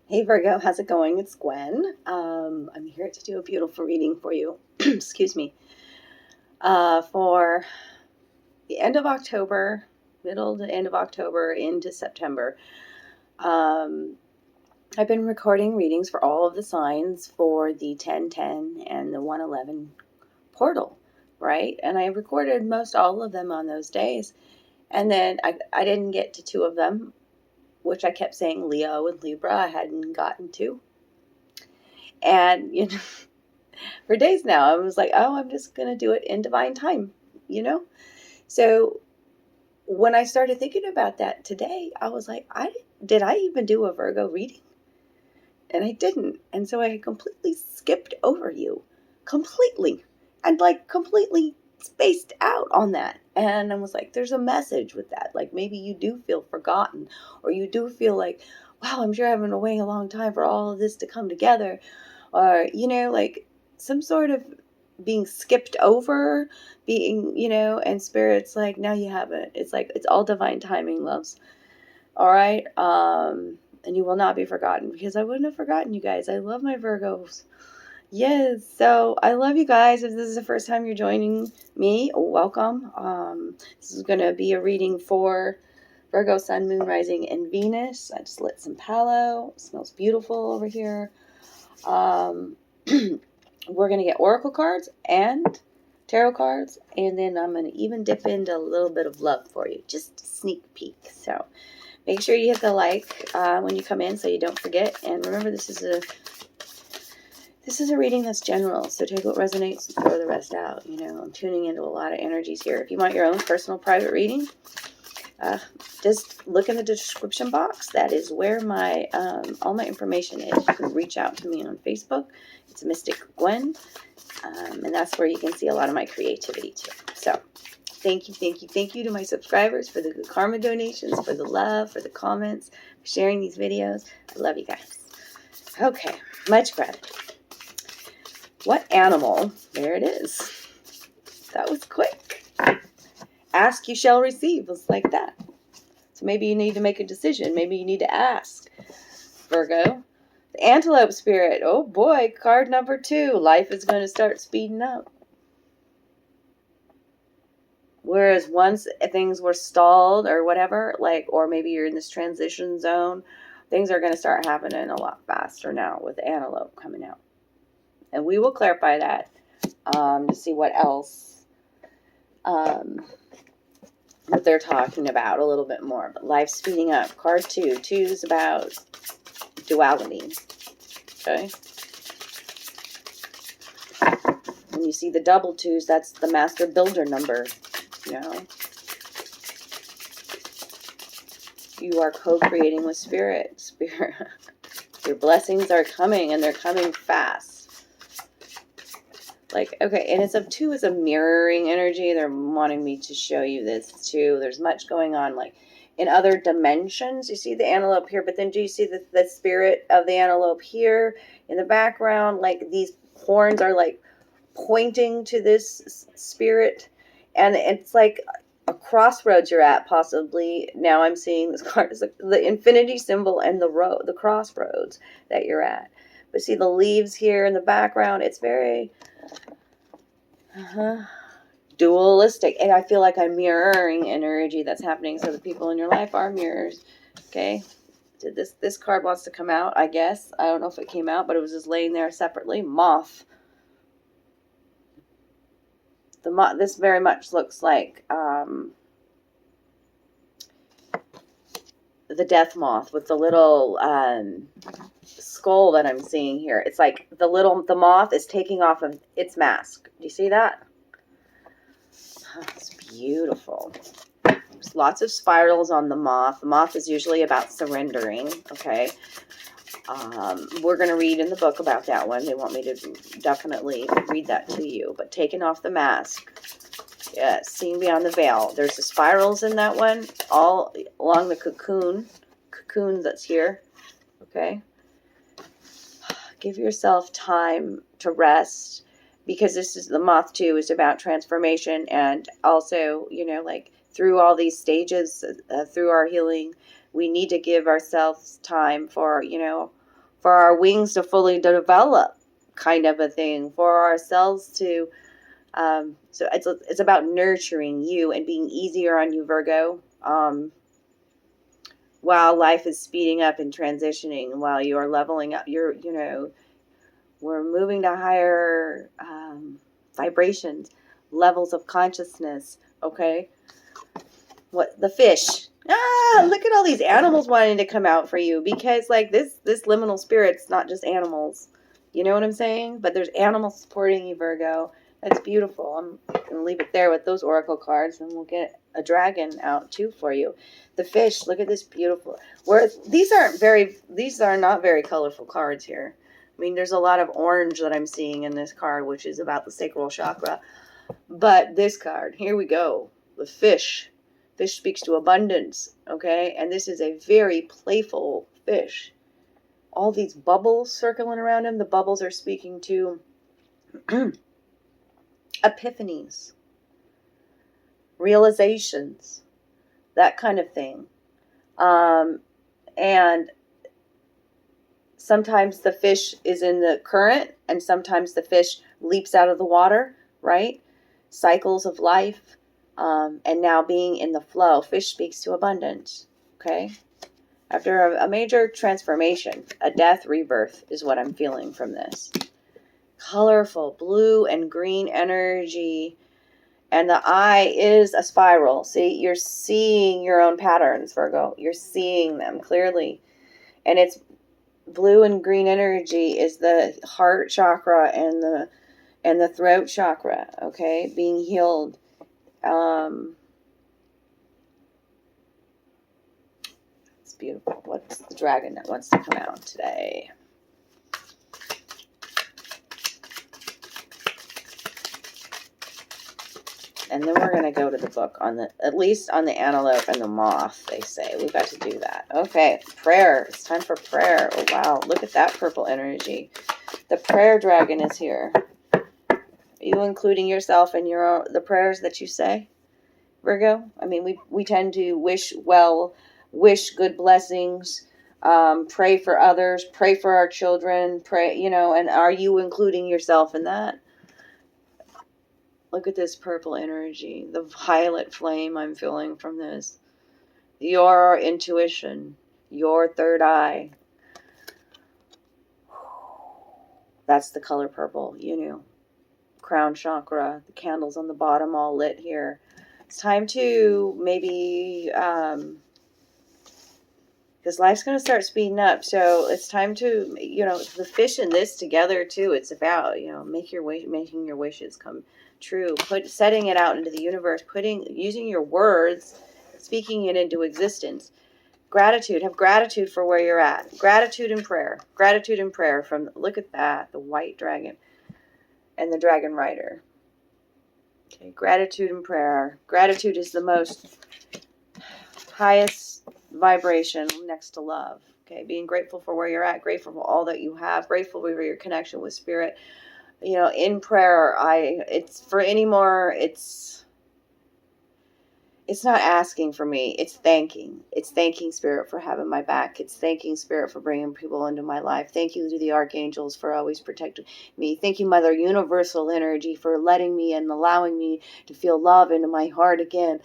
Hey Virgo, how's it going? It's Gwen. I'm here to do a beautiful reading for you. Excuse me. For the end of October, middle to end of October into September. Um, I've been recording readings for all of the signs for the 1010 and the 111 portal, right? And I recorded most all of them on those days. And then I didn't get to two of them, which I kept saying Leo and Libra I hadn't gotten to. And, for days now, I was like, oh, I'm just going to do it in divine time, So when I started thinking about that today, I was like, did I even do a Virgo reading? And I didn't. And so I completely skipped over you. Completely. And completely spaced out on that. And I was like, there's a message with that. Like maybe you do feel forgotten, or you do feel like, wow, I'm sure I've been away a long time for all of this to come together. Or, like some sort of being skipped over, and spirit's like, no, you haven't. It's like, it's all divine timing, loves. All right. And you will not be forgotten, because I wouldn't have forgotten you guys. I love my Virgos. Yes. So I love you guys. If this is the first time you're joining me, welcome. This is going to be a reading for Virgo, Sun, Moon, Rising, and Venus. I just lit some palo. It smells beautiful over here. We're going to get oracle cards and tarot cards, and then I'm going to even dip into a little bit of love for you, just a sneak peek. So make sure you hit the like when you come in so you don't forget. And remember, this is a reading that's general, so take what resonates and throw the rest out. I'm tuning into a lot of energies here. If you want your own personal private reading, just look in the description box. That is where my all my information is. You can reach out to me on Facebook. It's Mystic Gwyn, and that's where you can see a lot of my creativity too. So thank you to my subscribers for the good karma donations, for the love, for the comments, for sharing these videos. I love you guys. Okay, much gratitude. What animal? There it is. That was quick. Ask, you shall receive. It's like that. So maybe you need to make a decision. Maybe you need to ask. Virgo. The antelope spirit. Oh boy, card number 2. Life is going to start speeding up. Whereas once things were stalled or whatever, or maybe you're in this transition zone, things are going to start happening a lot faster now with the antelope coming out. And we will clarify that to see what else what they're talking about a little bit more. But life speeding up. Card 2. 2 is about duality. Okay. When you see the double 2s, that's the master builder number. You are co-creating with spirit. Your blessings are coming, and they're coming fast. Okay, and it's 2 is a mirroring energy. They're wanting me to show you this too. There's much going on, in other dimensions. You see the antelope here, but then do you see the spirit of the antelope here in the background? These horns are pointing to this spirit, and it's like a crossroads you're at, possibly. Now I'm seeing this card is the infinity symbol and the crossroads that you're at. But see the leaves here in the background. It's very dualistic, and I feel like I'm mirroring energy that's happening. So the people in your life are mirrors. Okay, this card wants to come out, I guess. I don't know if it came out, but it was just laying there separately. Moth. This very much looks like the death moth with the little skull that I'm seeing here. It's like the moth is taking off of its mask. Do you see that? Oh, it's beautiful. There's lots of spirals on the moth. The moth is usually about surrendering. Okay. We're going to read in the book about that one. They want me to definitely read that to you. But taking off the mask. Yes, seeing beyond the veil. There's the spirals in that one, all along the cocoon that's here. Okay. Give yourself time to rest, because this is the moth too, is about transformation, and also, through all these stages, through our healing, we need to give ourselves time for, for our wings to fully develop, kind of a thing, for ourselves to, so it's about nurturing you and being easier on you, Virgo, while life is speeding up and transitioning, while you're leveling up, we're moving to higher vibrations, levels of consciousness, okay? What, the fish? Look at all these animals wanting to come out for you, because like this liminal spirit's not just animals. You know what I'm saying? But there's animals supporting you, Virgo. That's beautiful. I'm going to leave it there with those oracle cards, and we'll get a dragon out too for you. The fish, look at this beautiful. These are not very colorful cards here. I mean, there's a lot of orange that I'm seeing in this card, which is about the sacral chakra. But this card, here we go. The fish. Fish speaks to abundance, okay? And this is a very playful fish. All these bubbles circling around him, the bubbles are speaking to epiphanies, realizations, that kind of thing. And sometimes the fish is in the current, and sometimes the fish leaps out of the water, right? Cycles of life. And now being in the flow. Fish speaks to abundance, okay? After a major transformation, a death rebirth is what I'm feeling from this. Colorful blue and green energy. And the eye is a spiral. See, you're seeing your own patterns, Virgo. You're seeing them clearly. And it's blue and green energy is the heart chakra and the throat chakra, okay? Being healed. It's beautiful. What's the dragon that wants to come out today? And then we're going to go to the book on at least on the antelope and the moth, they say. We've got to do that. Okay, prayer. It's time for prayer. Oh, wow. Look at that purple energy. The prayer dragon is here. Are you including yourself in the prayers that you say, Virgo? I mean, we tend to wish good blessings, pray for others, pray for our children, pray, and are you including yourself in that? Look at this purple energy, the violet flame I'm feeling from this. Your intuition, your third eye. That's the color purple, Crown chakra, the candles on the bottom all lit here. It's time to maybe, because life's going to start speeding up. So it's time to, the fish in this together too. It's about, making your wishes come true. Setting it out into the universe, using your words, speaking it into existence. Gratitude. Have gratitude for where you're at. Gratitude and prayer. Gratitude and prayer look at that, the white dragon and the dragon rider. Okay, gratitude and prayer. Gratitude is the most highest vibration next to love. Okay, being grateful for where you're at, grateful for all that you have, grateful for your connection with spirit. In prayer, it's not asking for me. It's thanking. It's thanking spirit for having my back. It's thanking spirit for bringing people into my life. Thank you to the archangels for always protecting me. Thank you, Mother Universal Energy, for letting me and allowing me to feel love into my heart again.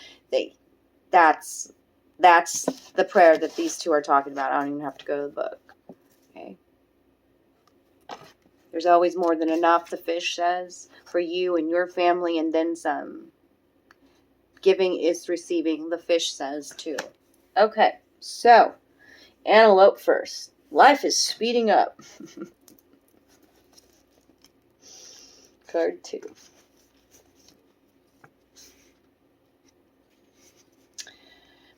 That's the prayer that these two are talking about. I don't even have to go to the book. Okay. There's always more than enough, the fish says, for you and your family, and then some. Giving is receiving, the fish says too. Okay, so antelope first. Life is speeding up. Card 2.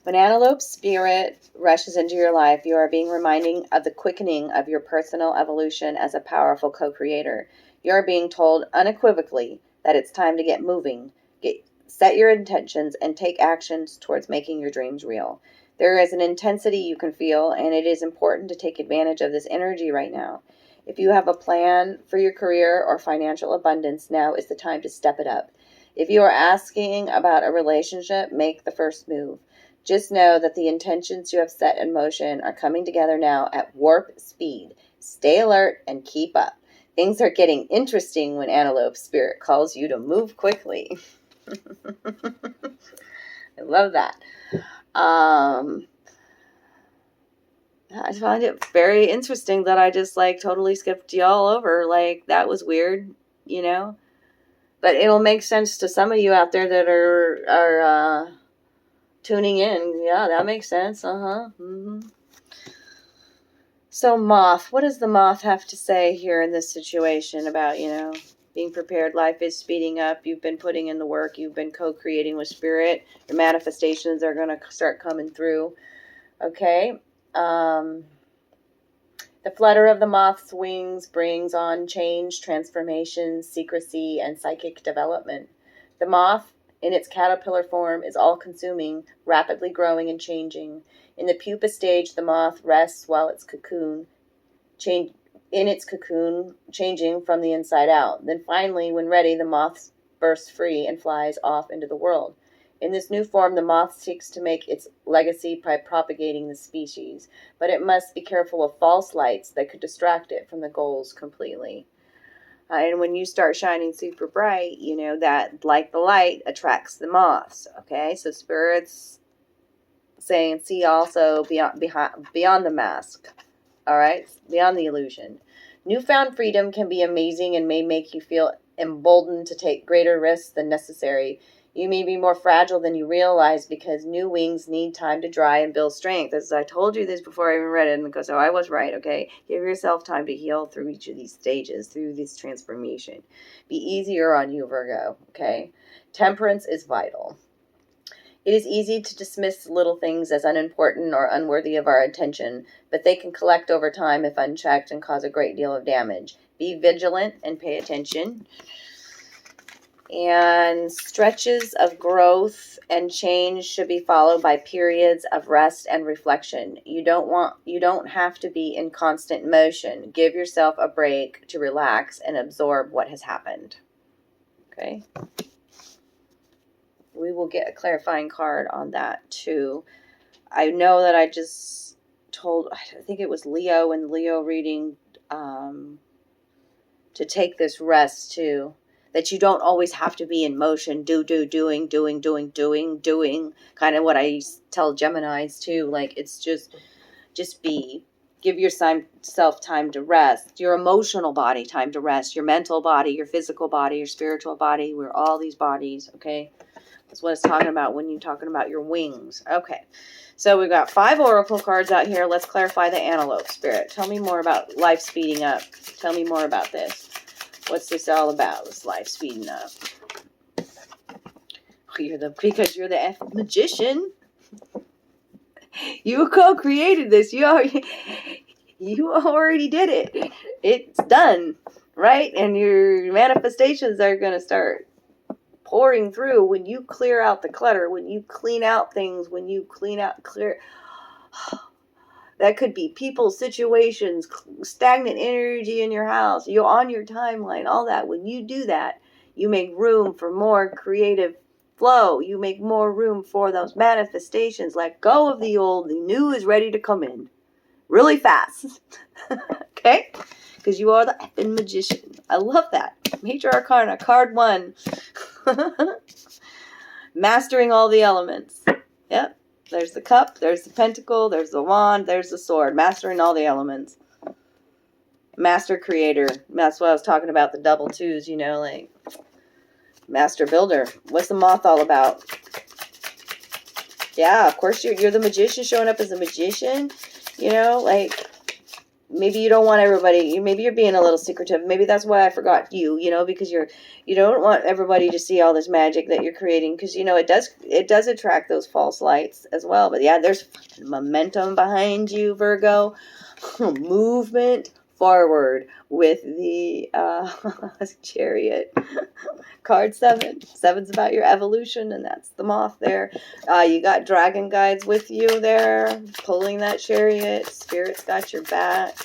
When antelope spirit rushes into your life, you are being reminded of the quickening of your personal evolution as a powerful co-creator. You are being told unequivocally that it's time to get moving. Set your intentions and take actions towards making your dreams real. There is an intensity you can feel, and it is important to take advantage of this energy right now. If you have a plan for your career or financial abundance, now is the time to step it up. If you are asking about a relationship, make the first move. Just know that the intentions you have set in motion are coming together now at warp speed. Stay alert and keep up. Things are getting interesting when Antelope Spirit calls you to move quickly. I love that. I find it very interesting that I just like totally skipped y'all over. Like, that was weird, you know? But it'll make sense to some of you out there that are tuning in. Yeah, that makes sense. Mm-hmm. So moth, what does the moth have to say here in this situation about, being prepared? Life is speeding up. You've been putting in the work. You've been co-creating with spirit. Your manifestations are going to start coming through. Okay. The flutter of the moth's wings brings on change, transformation, secrecy, and psychic development. The moth, in its caterpillar form, is all-consuming, rapidly growing and changing. In the pupa stage, the moth rests while its cocoon changing from the inside out. Then finally, when ready, the moth bursts free and flies off into the world. In this new form, the moth seeks to make its legacy by propagating the species, but it must be careful of false lights that could distract it from the goals completely. And when you start shining super bright, that, like the light, attracts the moths. Okay, so Spirit's saying, see also beyond the mask. All right, beyond the illusion. Newfound freedom can be amazing and may make you feel emboldened to take greater risks than necessary. You may be more fragile than you realize because new wings need time to dry and build strength. As I told you this before I even read it, and so I was right, okay? Give yourself time to heal through each of these stages, through this transformation. Be easier on you, Virgo, okay? Temperance is vital. It is easy to dismiss little things as unimportant or unworthy of our attention, but they can collect over time if unchecked and cause a great deal of damage. Be vigilant and pay attention. And stretches of growth and change should be followed by periods of rest and reflection. You don't have to be in constant motion. Give yourself a break to relax and absorb what has happened. Okay? We will get a clarifying card on that too. I know that I just told, I think it was Leo in the Leo reading, to take this rest too. That you don't always have to be in motion, doing. Kind of what I tell Geminis too. Like, it's just be. Give yourself time to rest. Your emotional body time to rest. Your mental body, your physical body, your spiritual body. We're all these bodies, okay? That's what it's talking about when you're talking about your wings. Okay. So we've got 5 oracle cards out here. Let's clarify the Antelope Spirit. Tell me more about life speeding up. Tell me more about this. What's this all about? This life speeding up. Because you're the magician. You co-created this. You already did it. It's done, right? And your manifestations are going to start pouring through when you clear out the clutter, when you clean out things, when you clear. That could be people, situations, stagnant energy in your house, you're on your timeline, all that. When you do that, you make room for more creative flow. You make more room for those manifestations. Let go of the old. The new is ready to come in really fast. Okay? Because you are the effing magician. I love that. Major Arcana, card 1. Mastering all the elements. Yep. There's the cup, there's the pentacle, there's the wand, there's the sword. Mastering all the elements. Master creator. That's what I was talking about, the double 2s, like master builder. What's the moth all about? Yeah, of course you're the magician showing up as a magician. Like, maybe you don't want everybody, maybe you're being a little secretive. Maybe that's why I forgot you, because you don't want everybody to see all this magic that you're creating, because it does attract those false lights as well. But yeah, there's momentum behind you, Virgo. Movement forward with the Chariot. Card 7. 7's about your evolution, and that's the moth there. You got dragon guides with you there, pulling that Chariot. Spirit's got your back.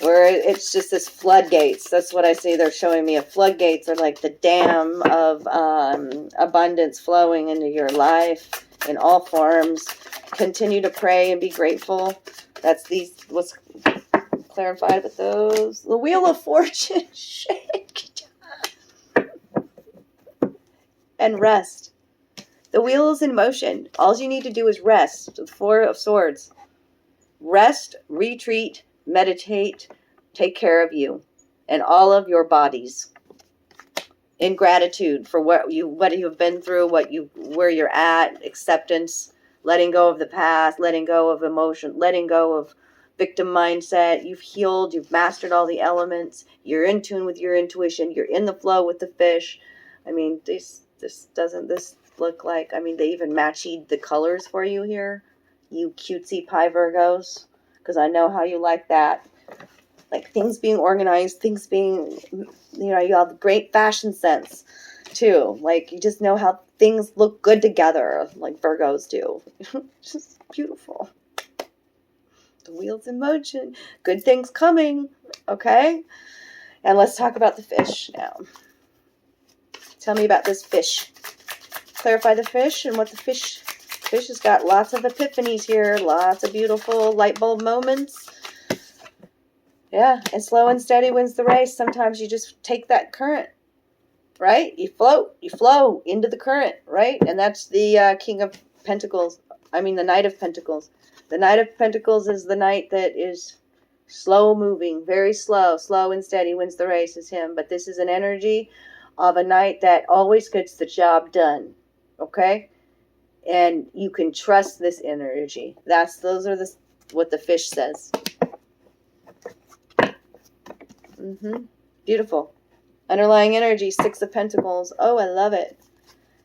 Where it's just this floodgates. That's what I see. They're showing me. Floodgates are like the dam of abundance flowing into your life in all forms. Continue to pray and be grateful. That's what's clarified with those. The Wheel of Fortune. Shake. And rest. The wheel is in motion. All you need to do is rest. The Four of Swords. Rest, retreat, meditate, take care of you and all of your bodies. In gratitude for what you've been through, where you're at, acceptance, letting go of the past, letting go of emotion, letting go of victim mindset. You've healed, you've mastered all the elements, you're in tune with your intuition, you're in the flow with the fish. I mean, this look like, I mean, they even matched the colors for you here, you cutesy pie Virgos, because I know how you like that. Like things being organized, things being, you have great fashion sense too. Like you just know how things look good together, like Virgos do. Just beautiful. The wheel's in motion. Good things coming. Okay? And let's talk about the fish now. Tell me about this fish. Clarify the fish and what the fish has got. Lots of epiphanies here. Lots of beautiful light bulb moments. Yeah, and slow and steady wins the race. Sometimes you just take that current, right? You flow into the current, right? And that's the King of Pentacles. I mean, the Knight of Pentacles. The Knight of Pentacles is the knight that is slow moving, very slow. Slow and steady wins the race is him. But this is an energy of a knight that always gets the job done, okay? And you can trust this energy. What the fish says. Beautiful. Underlying energy, Six of Pentacles. Oh, I love it.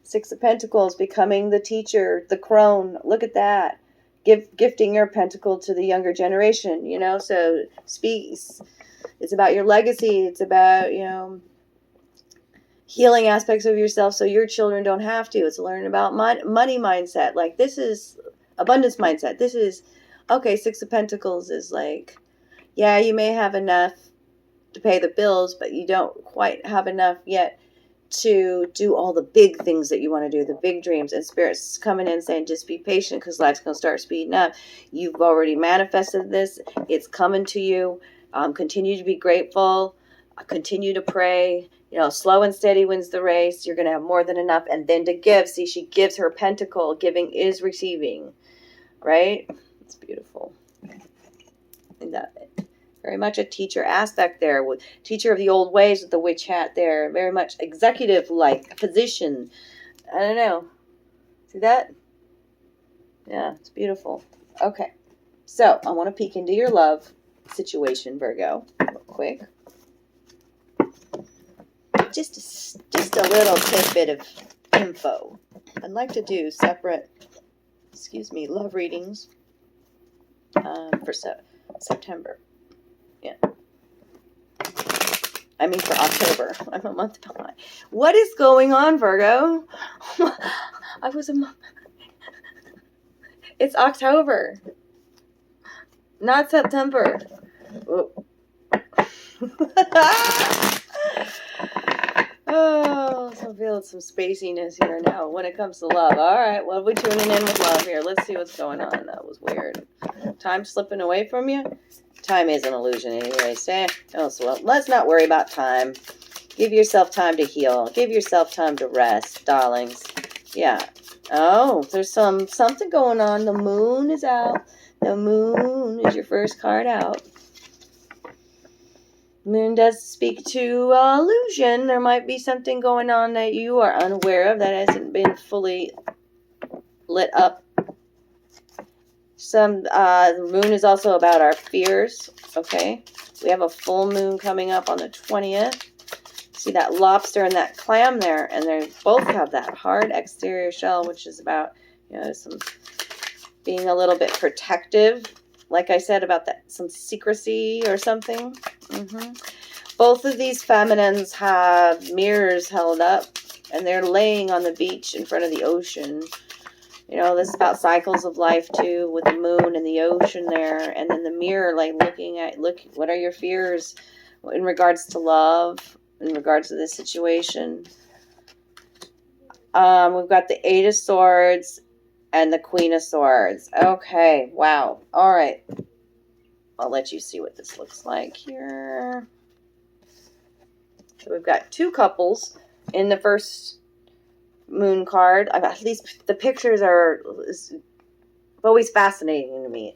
Six of Pentacles, becoming the teacher, the crone. Look at that. Gifting your pentacle to the younger generation, so speaks. It's about your legacy. It's about, healing aspects of yourself so your children don't have to. It's learning about money mindset. Like this is abundance mindset. This is, okay, Six of Pentacles is like, yeah, you may have enough to pay the bills, but you don't quite have enough yet to do all the big things that you want to do, the big dreams. And Spirit's coming in saying, just be patient because life's going to start speeding up. You've already manifested this. It's coming to you. Continue to be grateful. Continue to pray. Slow and steady wins the race. You're going to have more than enough. And then to give. See, she gives her pentacle. Giving is receiving. Right? It's beautiful. I love it. Very much a teacher aspect there. With teacher of the old ways with the witch hat there. Very much executive-like position. I don't know. See that? Yeah, it's beautiful. Okay. So, I want to peek into your love situation, Virgo, real quick. Just a little tidbit of info. I'd like to do separate, love readings for September. Yeah. I mean for October. I'm a month behind. What is going on, Virgo? I was a month. It's October. Not September. Oh, so I'm feeling some spaciness here now when it comes to love. All right, well, we're tuning in with love here. Let's see what's going on. That was weird. Time slipping away from you? Time is an illusion anyway. So let's not worry about time. Give yourself time to heal. Give yourself time to rest, darlings. Yeah. Oh, there's something going on. The moon is out. The moon is your first card out. Moon does speak to illusion. There might be something going on that you are unaware of that hasn't been fully lit up. The moon is also about our fears. Okay, we have a full moon coming up on the 20th. See that lobster and that clam there, and they both have that hard exterior shell, which is about some being a little bit protective. Like I said about that, some secrecy or something. Both of these feminines have mirrors held up, and they're laying on the beach in front of the ocean. This is about cycles of life too, with the moon and the ocean there, and then the mirror, like look, what are your fears in regards to love, in regards to this situation? We've got the Eight of Swords and the Queen of Swords. Okay, wow. All right. I'll let you see what this looks like here. So we've got two couples in the first moon card. At least the pictures are always fascinating to me,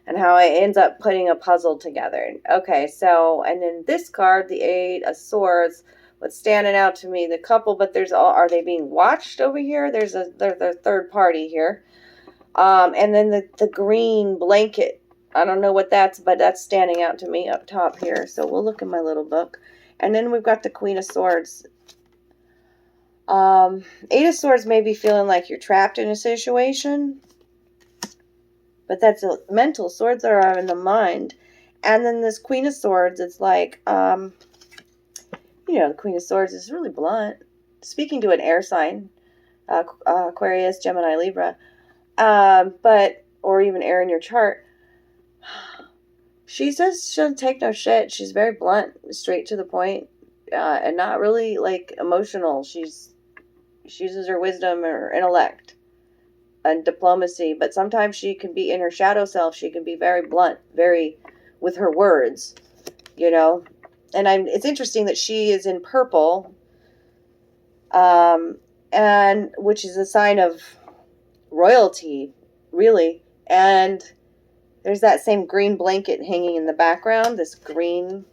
and how it ends up putting a puzzle together. Okay, so, and then this card, the Eight of Swords, what's standing out to me, the couple, but there's all, are they being watched over here? There's a third party here. And then the green blanket, I don't know what that's, but that's standing out to me up top here. So we'll look in my little book. And then we've got the Queen of Swords. Eight of Swords may be feeling like you're trapped in a situation, but that's a mental. Swords are in the mind. And then this Queen of Swords, it's like, the Queen of Swords is really blunt. Speaking to an air sign, Aquarius, Gemini, Libra, or even air in your chart. She says she doesn't take no shit. She's very blunt, straight to the point, and not really like emotional. She uses her wisdom or intellect and diplomacy, but sometimes she can be in her shadow self. She can be very blunt, very with her words, And it's interesting that she is in purple, and which is a sign of royalty, really. And there's that same green blanket hanging in the background. This green,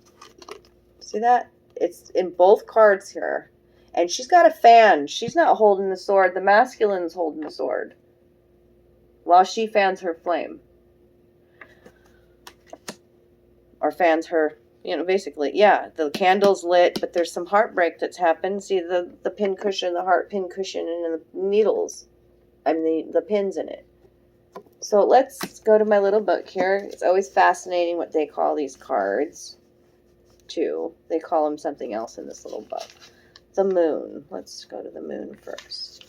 see that? It's in both cards here. And she's got a fan. She's not holding the sword. The masculine's holding the sword while she fans her flame. Or fans her, basically. Yeah, the candle's lit, but there's some heartbreak that's happened. See the pin cushion, the heart pin cushion, and the needles. The pins in it. So let's go to my little book here. It's always fascinating what they call these cards, too. They call them something else in this little book. The moon. Let's go to the moon first.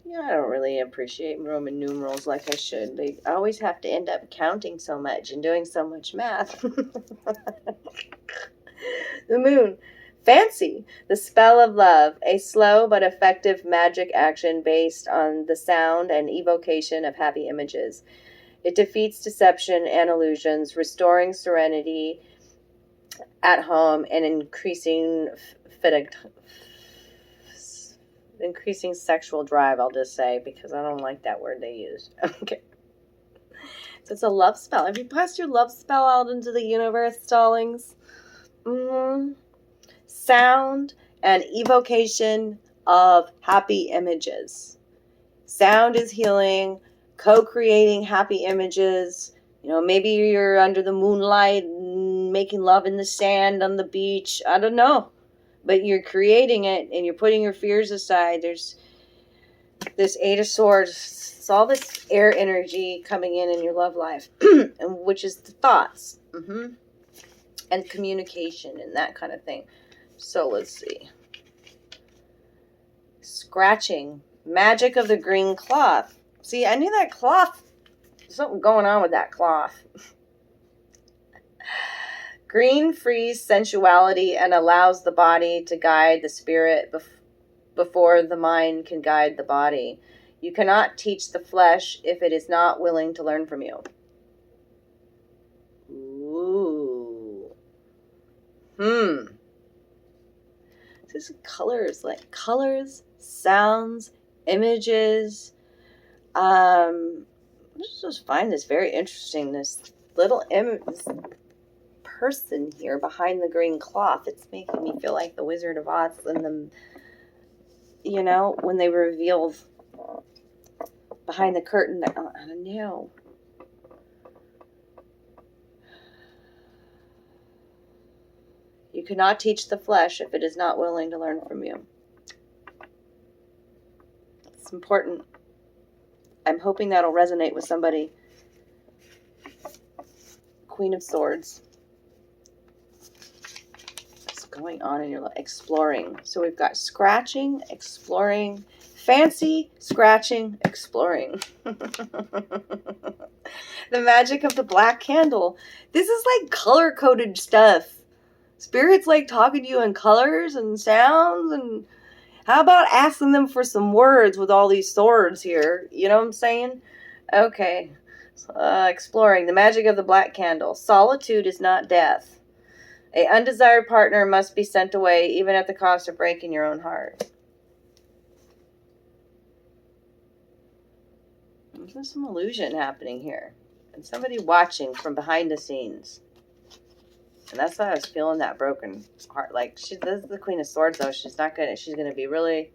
I don't really appreciate Roman numerals like I should. They always have to end up counting so much and doing so much math. The moon. Fancy, the spell of love, a slow but effective magic action based on the sound and evocation of happy images. It defeats deception and illusions, restoring serenity at home and increasing sexual drive, I'll just say, because I don't like that word they used. Okay. So it's a love spell. Have you passed your love spell out into the universe, stallings? Sound and evocation of happy images. Sound is healing, co-creating happy images. Maybe you're under the moonlight, making love in the sand on the beach. I don't know. But you're creating it and you're putting your fears aside. There's this Eight of Swords. It's all this air energy coming in your love life, and which is the thoughts and communication and that kind of thing. So let's see. Scratching. Magic of the green cloth. See, I knew that cloth. Something going on with that cloth. Green frees sensuality and allows the body to guide the spirit before the mind can guide the body. You cannot teach the flesh if it is not willing to learn from you. Ooh. This is colors, like colors, sounds, images. I just find this very interesting. This little this person here behind the green cloth. It's making me feel like the Wizard of Oz and when they revealed behind the curtain. I don't know. You cannot teach the flesh if it is not willing to learn from you. It's important. I'm hoping that'll resonate with somebody. Queen of Swords. What's going on in your life? Exploring. So we've got scratching, exploring, fancy, scratching, exploring. The magic of the black candle. This is like color-coded stuff. Spirit's like talking to you in colors and sounds, and How about asking them for some words with all these swords here? You know what I'm saying? Okay. Exploring the magic of the black candle. Solitude is not death. A undesired partner must be sent away, even at the cost of breaking your own heart. There's some illusion happening here. And somebody watching from behind the scenes. And that's why I was feeling that broken heart. Like, this is the Queen of Swords, though. She's not gonna, she's gonna be really,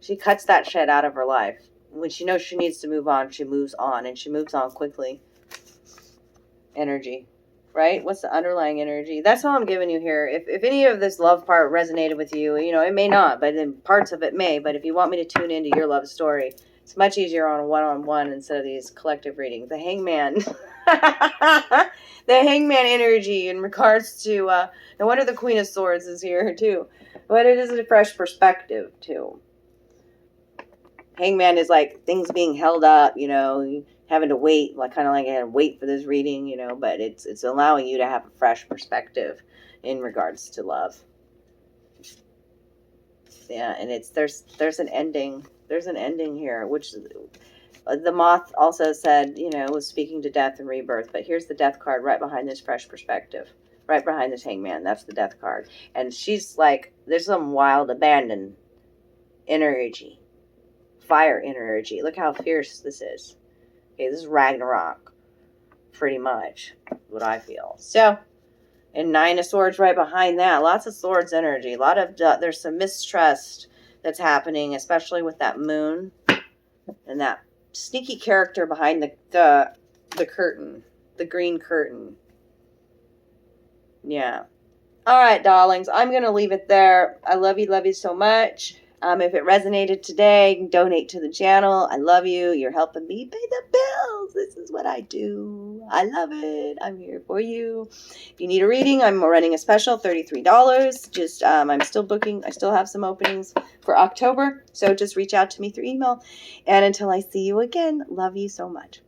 she cuts that shit out of her life. When she knows she needs to move on, she moves on. And she moves on quickly. Energy. Right? What's the underlying energy? That's all I'm giving you here. If any of this love part resonated with you, you know, it may not, but then parts of it may. But if you want me to tune into your love story, it's much easier on a one-on-one instead of these collective readings. The Hangman. The Hangman energy in regards to, no wonder the Queen of Swords is here too. But it is a fresh perspective too. Hangman is like things being held up, you know, having to wait, like kind of like I had to wait for this reading, you know, but it's allowing you to have a fresh perspective in regards to love. Yeah, and there's an ending. There's an ending here, which the moth also said, you know, was speaking to death and rebirth. But here's the death card right behind this fresh perspective, right behind this Hangman. That's the death card, and she's like, there's some wild abandon energy. Fire energy. Look how fierce this is. Okay, this is Ragnarok. Pretty much what I feel. So, and Nine of Swords right behind that. Lots of swords energy. A lot of, there's some mistrust that's happening, especially with that moon. And that sneaky character behind the curtain. The green curtain. Yeah. Alright, darlings. I'm going to leave it there. I love you so much. If it resonated today, donate to the channel. I love you. You're helping me pay the bills. This is what I do. I love it. I'm here for you. If you need a reading, I'm running a special, $33. Just, I'm still booking. I still have some openings for October. So just reach out to me through email. And until I see you again, love you so much.